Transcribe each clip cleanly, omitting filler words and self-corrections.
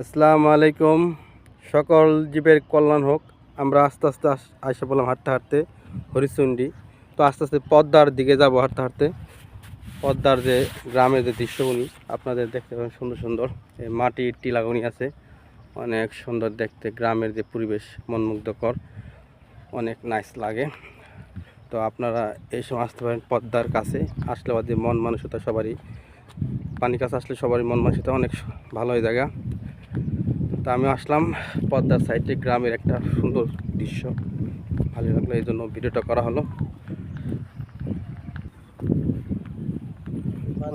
আসসালামু আলাইকুম। সকল জীবের কল্যাণ হোক। আমরা আস্তে আস্তে আইসা বললাম হাঁটতে হাঁটতে হরিচণ্ডী। তো আস্তে আস্তে পদ্মার দিকে যাব হাঁটতে হাঁটতে। পদ্মার যে গ্রামের যে দৃশ্যগুলি আপনাদের দেখতে পাবেন, সুন্দর সুন্দর এই মাটির টিলাগুনি আছে, অনেক সুন্দর দেখতে। গ্রামের যে পরিবেশ মনমুগ্ধকর, অনেক নাইস লাগে। তো আপনারা এই সময় আসতে পারেন পদ্মার কাছে। আসলে বাদে মন মানসিকতা সবারই, পানির কাছে আসলে সবারই মন মানসিকতা অনেক ভালো হয়ে জায়গা। তা আমি আসলাম পদ্মার সাইডে, গ্রামের একটা সুন্দর দৃশ্য ভালো লাগলো, এই জন্য ভিডিওটা করা হলো।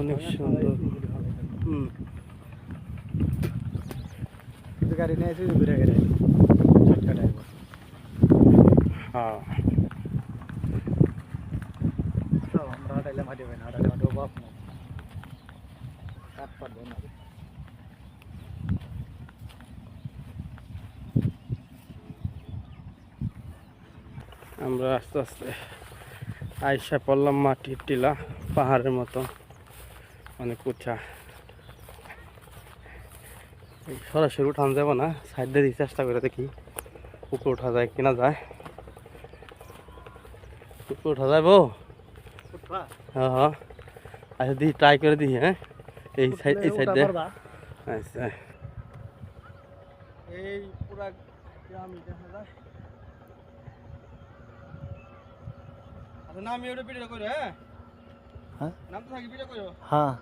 অনেক সুন্দর। গাড়ি নিয়ে এসে ঘুরে গেলে হ্যাঁ, আমরা হাঁটাইলে মাটি হয় না, হাঁটাইলে মাটি অভাব না কাঠ পারবে না। আমরা আস্তে আস্তে আইসা পড়লাম মাটির টিলা, পাহাড়ের মতো অনেক উঁচা। সরাসরি উঠান যাব না, সাইড দিয়ে চেষ্টা করে দেখি উপরে উঠা যায় কিনা যায়। উপরে উঠা যায় বো? হ্যাঁ হ্যাঁ, আচ্ছা দিই, ট্রাই করে দিই। হ্যাঁ, এই সাইড দিয়ে। আচ্ছা, এই পুরা গ্রামই দেখা যায়। আচ্ছা নামি ওটা ভিডিও করে। হ্যাঁ, নাম তো থাকি ভিডিও করো। হ্যাঁ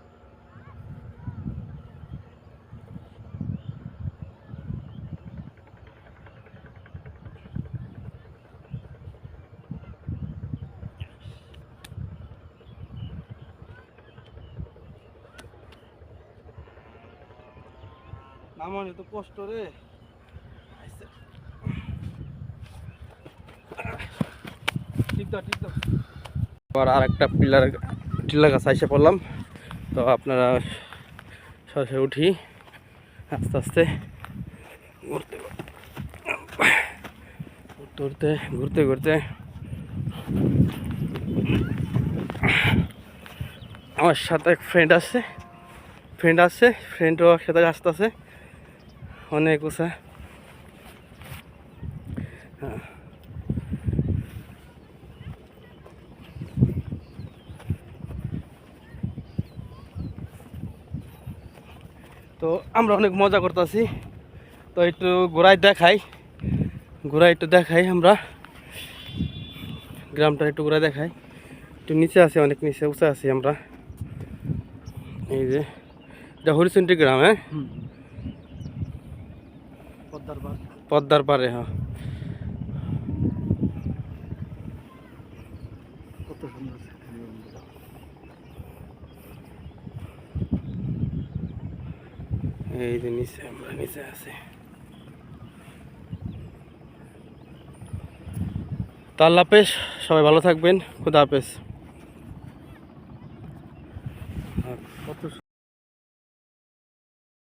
নামানো তো কষ্ট রে। আর একটা টিলার কাছে এসে পড়লাম। তো আপনারা সরাসরি উঠি আস্তে আস্তে, ঘুরতে ঘুরতে ঘুরতে ঘুরতে আমার সাথে এক ফ্রেন্ড আছে, ফ্রেন্ডও একসাথে আসতেছে, অনেক উঁচা। হ্যাঁ, তো আমরা অনেক মজা করতেছি। তো একটু ঘোরায় দেখাই আমরা গ্রামটা, একটু ঘোরায় দেখাই। একটু নিচে আছি, অনেক নিচে উঁচা আছি আমরা। এই যে এটা হরিচণ্ডী গ্রাম। হ্যাঁ, পদ্মার পারে। হ্যাঁ, কত সুন্দর। এই যে নিচে, আমরা নিচে আছি। তো আল্লাহ হাফেজ, সবাই ভালো থাকবেন। খুদা হাফেজ।